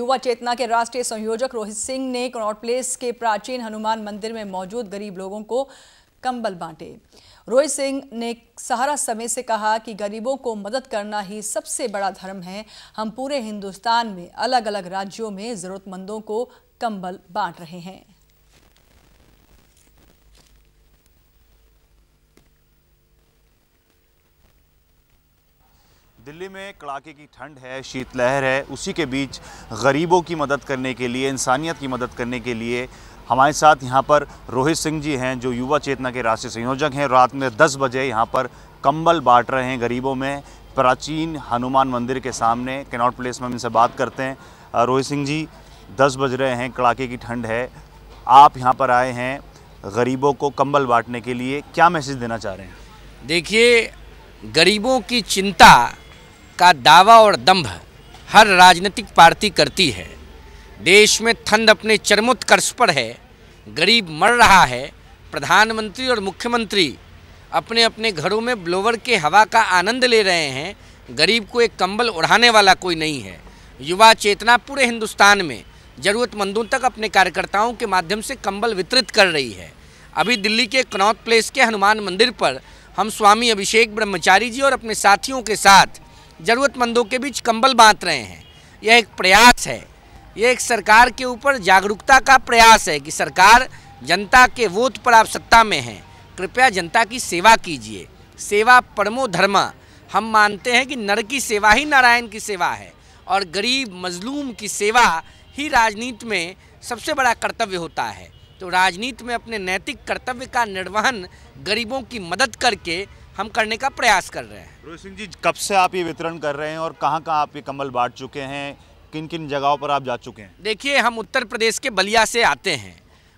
युवा चेतना के राष्ट्रीय संयोजक रोहित सिंह ने कनॉट प्लेस के प्राचीन हनुमान मंदिर में मौजूद गरीब लोगों को कंबल बांटे। रोहित सिंह ने सहारा समय से कहा कि गरीबों को मदद करना ही सबसे बड़ा धर्म है। हम पूरे हिंदुस्तान में अलग अलग राज्यों में जरूरतमंदों को कंबल बांट रहे हैं। दिल्ली में कड़ाके की ठंड है, शीतलहर है, उसी के बीच गरीबों की मदद करने के लिए, इंसानियत की मदद करने के लिए हमारे साथ यहाँ पर रोहित सिंह जी हैं, जो युवा चेतना के राष्ट्रीय संयोजक हैं। रात में 10 बजे यहाँ पर कंबल बांट रहे हैं गरीबों में, प्राचीन हनुमान मंदिर के सामने कनॉट प्लेस में। हम इनसे बात करते हैं। रोहित सिंह जी, 10 बज रहे हैं, कड़ाके की ठंड है, आप यहाँ पर आए हैं गरीबों को कंबल बांटने के लिए, क्या मैसेज देना चाह रहे हैं? देखिए, गरीबों की चिंता का दावा और दंभ हर राजनीतिक पार्टी करती है। देश में ठंड अपने चरमोत्कर्ष पर है, गरीब मर रहा है, प्रधानमंत्री और मुख्यमंत्री अपने अपने घरों में ब्लोवर के हवा का आनंद ले रहे हैं, गरीब को एक कंबल उड़ाने वाला कोई नहीं है। युवा चेतना पूरे हिंदुस्तान में ज़रूरतमंदों तक अपने कार्यकर्ताओं के माध्यम से कंबल वितरित कर रही है। अभी दिल्ली के कनॉट प्लेस के हनुमान मंदिर पर हम स्वामी अभिषेक ब्रह्मचारी जी और अपने साथियों के साथ ज़रूरतमंदों के बीच कंबल बांट रहे हैं। यह एक प्रयास है, यह एक सरकार के ऊपर जागरूकता का प्रयास है कि सरकार, जनता के वोट पर आप सत्ता में हैं, कृपया जनता की सेवा कीजिए। सेवा परमो धर्मा। हम मानते हैं कि नर की सेवा ही नारायण की सेवा है और गरीब मजलूम की सेवा ही राजनीति में सबसे बड़ा कर्तव्य होता है। तो राजनीति में अपने नैतिक कर्तव्य का निर्वहन गरीबों की मदद करके हम करने का प्रयास कर रहे हैं। रोहित सिंह जी, कब से आप ये वितरण कर रहे हैं और कहाँ कहाँ आप ये कंबल बांट चुके हैं, किन किन जगहों पर आप जा चुके हैं? देखिए, हम उत्तर प्रदेश के बलिया से आते हैं।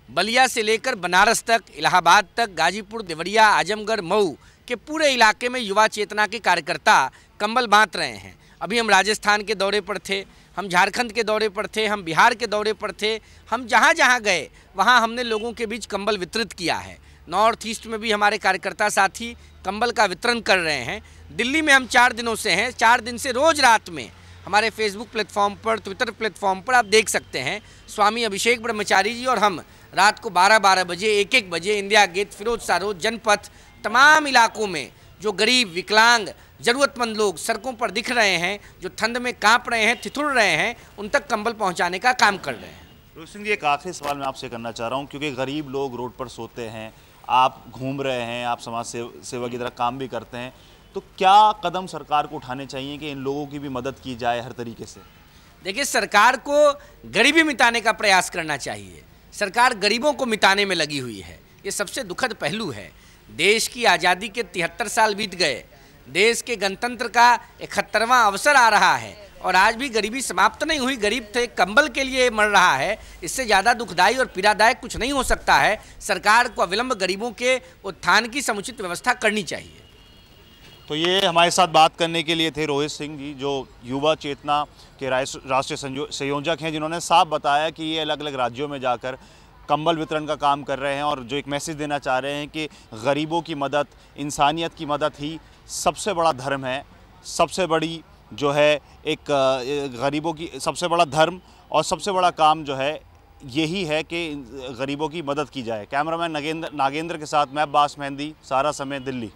बलिया से लेकर बनारस तक, इलाहाबाद तक, गाजीपुर, देवरिया, आजमगढ़, मऊ के पूरे इलाके में युवा चेतना के कार्यकर्ता कंबल बांट रहे हैं। अभी हम राजस्थान के दौरे पर थे, हम झारखंड के दौरे पर थे, हम बिहार के दौरे पर थे। हम जहाँ जहाँ गए वहाँ हमने लोगों के बीच कंबल वितरित किया है। नॉर्थ ईस्ट में भी हमारे कार्यकर्ता साथी कंबल का वितरण कर रहे हैं। दिल्ली में हम 4 दिनों से हैं, 4 दिन से रोज़ रात में हमारे फेसबुक प्लेटफॉर्म पर, ट्विटर प्लेटफॉर्म पर आप देख सकते हैं, स्वामी अभिषेक ब्रह्मचारी जी और हम रात को 12-12 बजे, 1-1 बजे India Gate, Firoz Shah road, Janpath, तमाम इलाकों में जो गरीब, विकलांग, ज़रूरतमंद लोग सड़कों पर दिख रहे हैं, जो ठंड में काँप रहे हैं, ठिठुर रहे हैं, उन तक कंबल पहुँचाने का काम कर रहे हैं। रोहित सिंह जी, एक आखिरी सवाल मैं आपसे करना चाह रहा हूँ, क्योंकि गरीब लोग रोड पर सोते हैं, आप घूम रहे हैं, आप समाज सेवा की तरह काम भी करते हैं, तो क्या कदम सरकार को उठाने चाहिए कि इन लोगों की भी मदद की जाए हर तरीके से? देखिए, सरकार को गरीबी मिटाने का प्रयास करना चाहिए। सरकार गरीबों को मिटाने में लगी हुई है, ये सबसे दुखद पहलू है। देश की आज़ादी के 73 साल बीत गए, देश के गणतंत्र का 71वां अवसर आ रहा है और आज भी गरीबी समाप्त नहीं हुई। गरीब थे कंबल के लिए मर रहा है, इससे ज़्यादा दुखदायी और पीड़ादायक कुछ नहीं हो सकता है। सरकार को अविलंब गरीबों के उत्थान की समुचित व्यवस्था करनी चाहिए। तो ये हमारे साथ बात करने के लिए थे रोहित सिंह जी, जो युवा चेतना के राष्ट्रीय संयोजक हैं, जिन्होंने साफ बताया कि ये अलग अलग राज्यों में जाकर कंबल वितरण का काम कर रहे हैं और जो एक मैसेज देना चाह रहे हैं कि गरीबों की मदद, इंसानियत की मदद ही सबसे बड़ा धर्म है, सबसे बड़ी जो है एक गरीबों की सबसे बड़ा धर्म और सबसे बड़ा काम जो है यही है कि गरीबों की मदद की जाए। कैमरामैन नागेंद्र के साथ मैं अब्बास मेहंदी, सारा समय, दिल्ली।